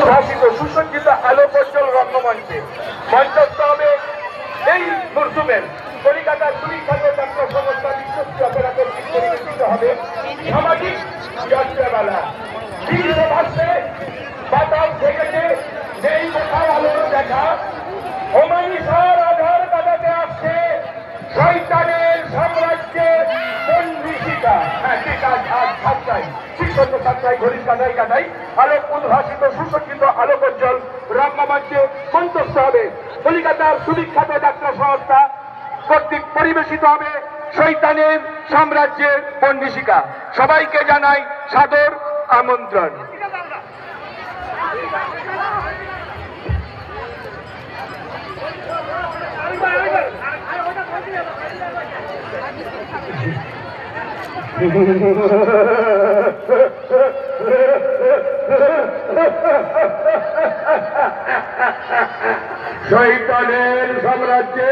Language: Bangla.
উদ্ভাসিত সুসজ্জিত আলোকোজ্জ্বল রঙ্গমঞ্চে মঞ্চস্থ হবে এই মরসুমের কলিকাতার সুবিখ্যাত ছাত্র সংস্থা বিশ্বস্ত অপেরা কর্তৃক পরিবেশিত হবে সামাজিক যাত্রাপালা। ভাষে বাতাস থেকেছে যেই কোথাও আলোর দেখা অমানিসার আধার কাটাতে আসছে শয়তানের সাম্রাজ্যে কোন ঋষিকা। হ্যাঁ ঠিক আজ সাতটায় শিক্ষক সাতটায় ঘড়ির কাটাই আলোক উদ্ভাসিত সুসজ্জিত আলোকোজ্জ্বল রঙ্গমঞ্চে মঞ্চস্থ হবে কলিকাতার সুবিখ্যাত যাত্রা সংস্থা কর্তৃক পরিবেশিত হবে শয়তানের সাম্রাজ্যের বন্দিশিকা। সবাইকে জানাই সাদর আমন্ত্রণ। শয়তানের সাম্রাজ্যে